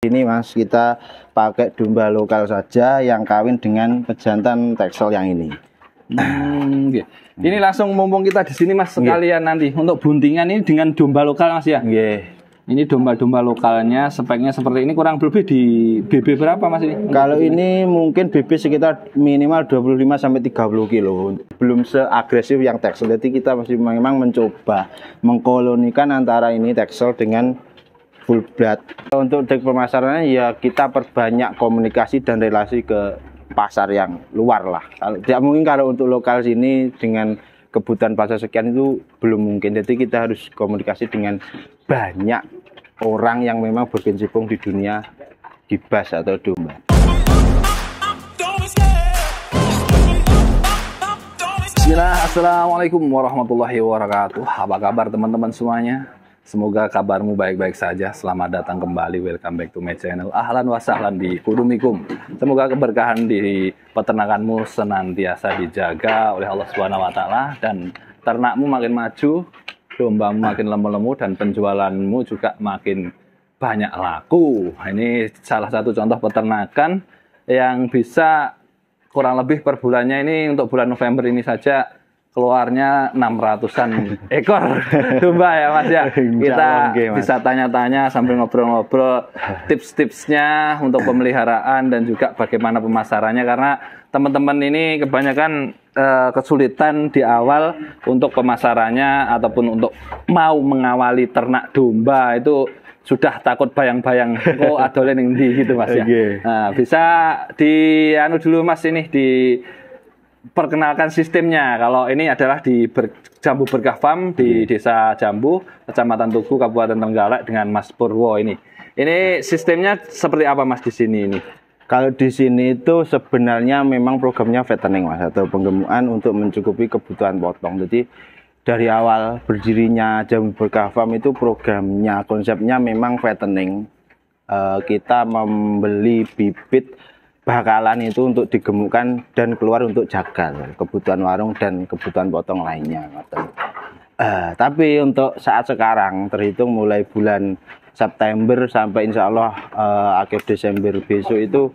Ini Mas, kita pakai domba lokal saja yang kawin dengan pejantan Texel yang ini. Ini langsung mumpung kita di sini Mas, sekalian nanti untuk buntingan ini dengan domba lokal Mas ya. Ini domba-domba lokalnya, speknya seperti ini, kurang lebih di BB berapa Mas ini? Kalau ini mungkin BB sekitar minimal 25 sampai 30 kilo. Belum seagresif yang Texel. Jadi kita masih memang mencoba mengkolonikan antara ini Texel dengan full blood. Untuk pemasarannya ya kita perbanyak komunikasi dan relasi ke pasar yang luar lah. Tidak mungkin kalau untuk lokal sini dengan kebutuhan pasar sekian itu belum mungkin. Jadi kita harus komunikasi dengan banyak orang yang memang berkecimpung di dunia gibas atau domba. Assalamualaikum warahmatullahi wabarakatuh. Apa kabar teman-teman semuanya? Semoga kabarmu baik-baik saja. Selamat datang kembali, welcome back to my channel. Ahlan wa sahlan di Kudumikum. Semoga keberkahan di peternakanmu senantiasa dijaga oleh Allah Subhanahu wa taala dan ternakmu makin maju, dombamu makin lemu-lemu dan penjualanmu juga makin banyak laku. Ini salah satu contoh peternakan yang bisa kurang lebih per bulannya ini untuk bulan November ini saja keluarnya 600-an ekor domba ya Mas ya. Kita bisa tanya-tanya sambil ngobrol-ngobrol tips-tipsnya untuk pemeliharaan dan juga bagaimana pemasarannya, karena teman-teman ini kebanyakan kesulitan di awal untuk pemasarannya ataupun untuk mau mengawali ternak domba itu sudah takut bayang-bayang kok adolen yang di gitu Mas ya. Nah, bisa di anu dulu Mas, ini di perkenalkan sistemnya. Kalau ini adalah di Jambu Berkah Farm di Desa Jambu, Kecamatan Tugu, Kabupaten Trenggalek dengan Mas Purwo ini. Ini sistemnya seperti apa Mas di sini ini? Kalau di sini itu sebenarnya memang programnya fattening Mas, atau penggemukan untuk mencukupi kebutuhan potong. Jadi dari awal berdirinya Jambu Berkah Farm itu programnya, konsepnya memang fattening. Kita membeli bibit bakalan itu untuk digemukkan dan keluar untuk jagal kebutuhan warung dan kebutuhan potong lainnya. Tapi untuk saat sekarang terhitung mulai bulan September sampai insya Allah akhir Desember besok itu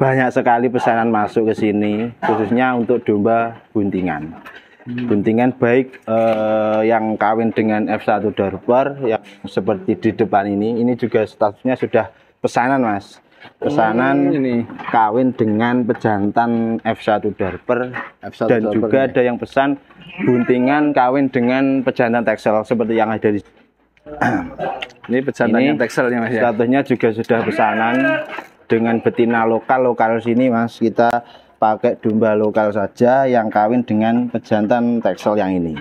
banyak sekali pesanan masuk ke sini, khususnya untuk domba buntingan. Buntingan baik yang kawin dengan F1 Dorper yang seperti di depan ini juga statusnya sudah pesanan Mas. Pesanan ini kawin dengan pejantan F1 Dorper dan juga ada yang pesan buntingan kawin dengan pejantan Texel seperti yang ada di ini pejantannya Texel ya Mas ya. Statusnya juga sudah pesanan dengan betina lokal sini Mas. Kita pakai domba lokal saja yang kawin dengan pejantan Texel yang ini.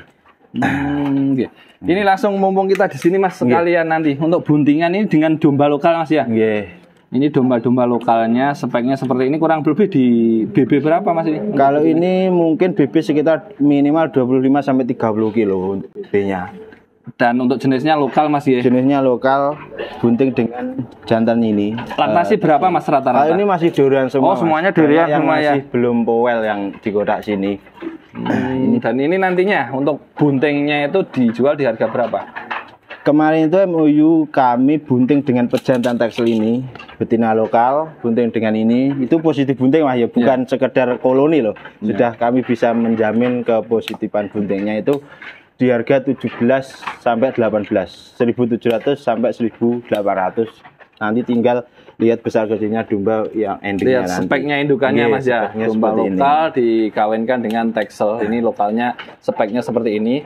Ini langsung mumpung kita di sini Mas, sekalian nanti untuk buntingan ini dengan domba lokal Mas ya. Ini domba-domba lokalnya, speknya seperti ini, kurang lebih di BB berapa Mas ini? Kalau ini mungkin BB sekitar minimal 25 sampai 30 kilo BB-nya. Dan untuk jenisnya lokal Mas ya? Jenisnya lokal, bunting dengan jantan ini. Laktasi berapa Mas rata-rata? Ini masih durian semua. Oh semuanya durian semua ya? Masih belum powel yang di kotak sini. Dan ini nantinya untuk buntingnya itu dijual di harga berapa? Kemarin itu MOU kami bunting dengan pejantan Texel ini, betina lokal, bunting dengan ini, itu positif bunting Mas ya, bukan sekedar koloni loh. Sudah kami bisa menjamin kepositifan buntingnya itu di harga 17 sampai 18, 1.700 sampai 1.800. Nanti tinggal lihat besar kecilnya domba yang endingnya nanti. Speknya indukannya Mas ya, domba lokal dikawinkan dengan Texel. Ini lokalnya speknya seperti ini.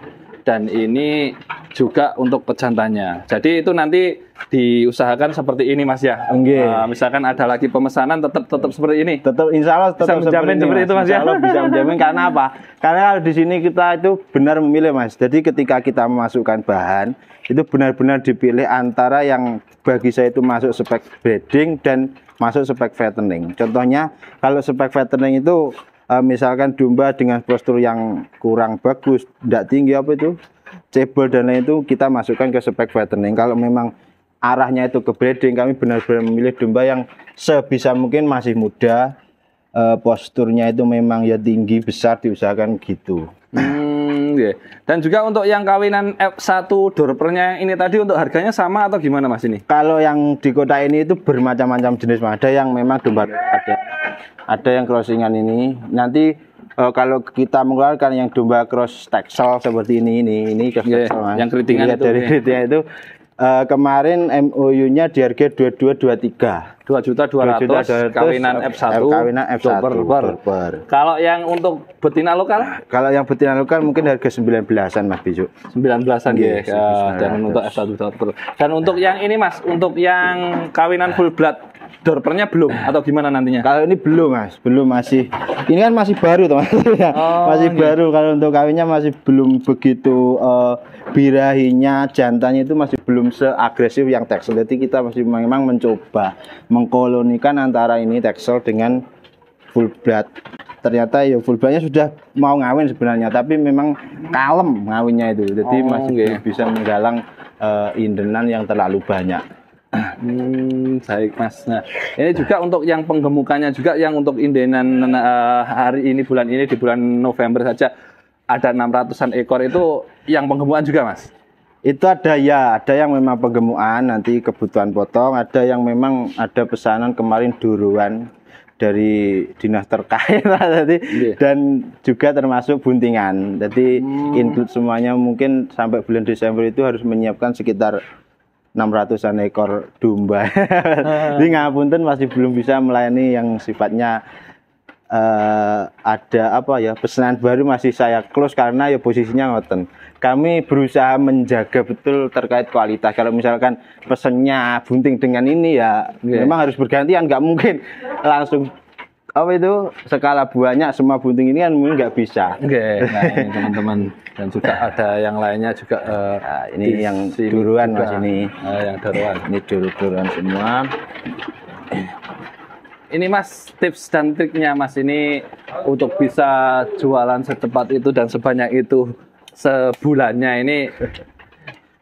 Dan ini juga untuk pejantannya. Jadi itu nanti diusahakan seperti ini Mas ya. Misalkan ada lagi pemesanan tetap seperti ini. Insya Allah tetap bisa menjamin seperti itu Mas ya. Insya Allah bisa menjamin. Karena apa? Karena kalau di sini kita itu benar memilih Mas. Jadi ketika kita memasukkan bahan itu benar-benar dipilih antara yang bagi saya itu masuk spek breeding dan masuk spek fattening. Contohnya kalau spek fattening itu misalkan domba dengan postur yang kurang bagus, tidak tinggi apa itu, cebol dan lain itu kita masukkan ke spek fattening. Kalau memang arahnya itu ke breeding, kami benar-benar memilih domba yang sebisa mungkin masih muda, posturnya itu memang ya tinggi besar, diusahakan gitu. Iya. Dan juga untuk yang kawinan F1 dorpernya ini tadi untuk harganya sama atau gimana Mas ini? Kalau yang di kota ini itu bermacam-macam jenis, Mas. Ada yang memang domba, ada yang crossingan ini. Nanti kalau kita mengeluarkan yang domba cross Texel seperti ini cross Texel, Mas. Yang keritingan itu. Dari keritingan itu kemarin MOU-nya di harga 2223. 2.200.000 kawinan F1. Kawinan F1. Dorper. Kalau yang untuk betina lokal? Kalau yang betina lokal mungkin harga 19-an Mas besok. 19-an ya. Dan untuk F1 dorper. Dan untuk yang ini Mas, untuk yang kawinan full blood dorpernya belum atau gimana nantinya? Kalau ini belum Mas, belum, masih. Ini kan masih baru teman. Masih baru. Kalau untuk kawinnya masih belum begitu birahinya, jantannya itu masih belum seagresif yang Texel. Jadi kita masih memang mencoba mengkolonikan antara ini Texel dengan full blood. Ternyata ya full bloodnya sudah mau ngawin sebenarnya, tapi memang kalem ngawinnya itu. Jadi masih belum bisa menggalang indenan yang terlalu banyak. Baik Mas. Nah, ini juga untuk yang penggemukannya juga, yang untuk indenan hari ini, bulan ini, di bulan November saja ada 600-an ekor itu yang penggemukan juga Mas? Itu ada yang memang penggemukan nanti kebutuhan potong, ada yang memang ada pesanan kemarin duruan dari dinas terkait dan juga termasuk buntingan. Jadi include semuanya, mungkin sampai bulan Desember itu harus menyiapkan sekitar 600-an ekor domba. Jadi ngapunten masih belum bisa melayani yang sifatnya ada pesanan baru, masih saya close karena ya posisinya ngoten. Kami berusaha menjaga betul terkait kualitas. Kalau misalkan pesennya bunting dengan ini ya memang harus bergantian, nggak mungkin langsung skala banyak semua bunting ini kan mungkin nggak bisa. Nah ini teman-teman, dan juga ada yang lainnya juga. Ini yang duruan Mas ini. Yang duruan. Ini duruan semua. Ini Mas, tips dan triknya Mas ini untuk bisa jualan secepat itu dan sebanyak itu sebulannya ini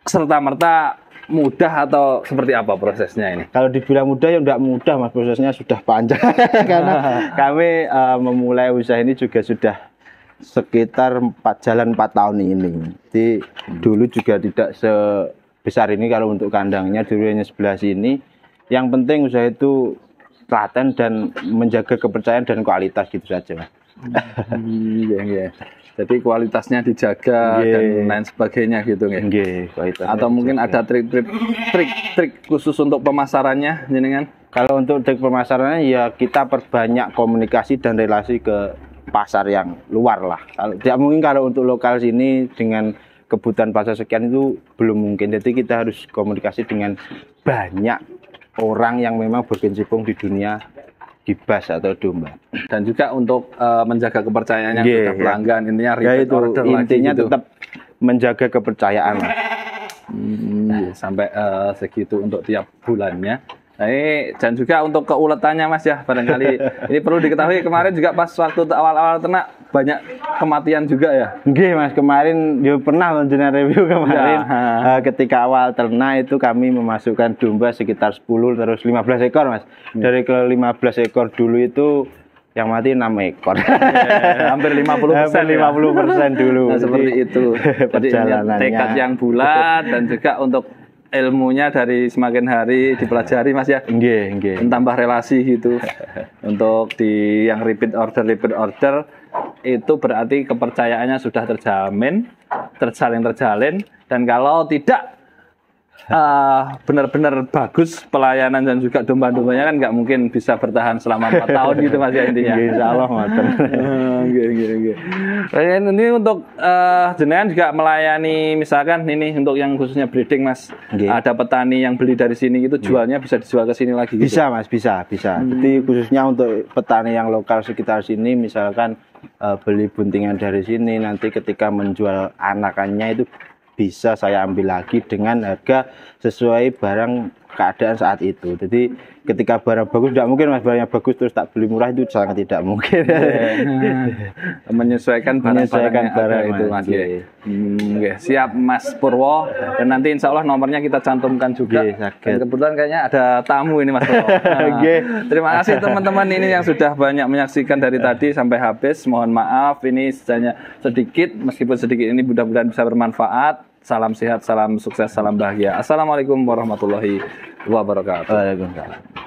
serta-merta mudah atau seperti apa prosesnya ini? Kalau dibilang mudah ya enggak mudah Mas, prosesnya sudah panjang. Karena kami memulai usaha ini juga sudah sekitar 4 tahun ini. Jadi dulu juga tidak sebesar ini kalau untuk kandangnya, dulu hanya sebelah sini. Yang penting usaha itu telaten dan menjaga kepercayaan dan kualitas gitu saja Mas. Jadi kualitasnya dijaga dan lain sebagainya gitu atau mungkin ada trik khusus untuk pemasarannya jenengan? Kalau untuk trik pemasarannya ya kita perbanyak komunikasi dan relasi ke pasar yang luar lah. Kalau tidak mungkin kalau untuk lokal sini dengan kebutuhan pasar sekian itu belum mungkin. Jadi kita harus komunikasi dengan banyak orang yang memang berkecimpung di dunia gibas atau domba. Dan juga untuk menjaga kepercayaannya kepada pelanggan, intinya itu intinya gitu. Tetap menjaga kepercayaan sampai segitu untuk tiap bulannya. Nah, ini, dan juga untuk keuletannya Mas ya, barangkali ini perlu diketahui, kemarin juga pas waktu awal-awal ternak banyak kematian juga ya. Mas, kemarin yo pernah nonton review kemarin ketika awal ternak itu kami memasukkan domba sekitar 10 terus 15 ekor Mas. Dari ke 15 ekor dulu itu yang mati 6 ekor. Hampir 50%. 50% dulu. Nah, seperti itu. Perjalanannya. Tekad yang bulat dan juga untuk ilmunya dari semakin hari dipelajari Mas ya. Tambah relasi gitu. Untuk di yang repeat order itu berarti kepercayaannya sudah terjamin, terjalin, dan kalau tidak benar-benar bagus pelayanan dan juga domba-dombanya kan nggak mungkin bisa bertahan selama 4 tahun gitu Mas ya intinya. Insya Allah ngoten. Ini untuk jenengan juga melayani misalkan ini untuk yang khususnya breeding Mas. Ada petani yang beli dari sini itu jualnya bisa dijual ke sini lagi gitu? Bisa Mas, bisa. Jadi khususnya untuk petani yang lokal sekitar sini misalkan beli buntingan dari sini, nanti ketika menjual anakannya itu bisa saya ambil lagi dengan harga sesuai barang keadaan saat itu. Jadi ketika barang bagus tidak mungkin mas barangnya bagus terus tak beli murah, itu sangat tidak mungkin. Menyesuaikan barang itu mas. Oke, siap Mas Purwo, dan nanti insya Allah nomornya kita cantumkan juga. Dan kebetulan kayaknya ada tamu ini Mas Purwo. Terima kasih teman-teman ini yang sudah banyak menyaksikan dari tadi sampai habis. Mohon maaf ini hanya sedikit, meskipun sedikit ini mudah-mudahan bisa bermanfaat. Salam sehat, salam sukses, salam bahagia. Assalamualaikum warahmatullahi wabarakatuh. Waalaikumsalam.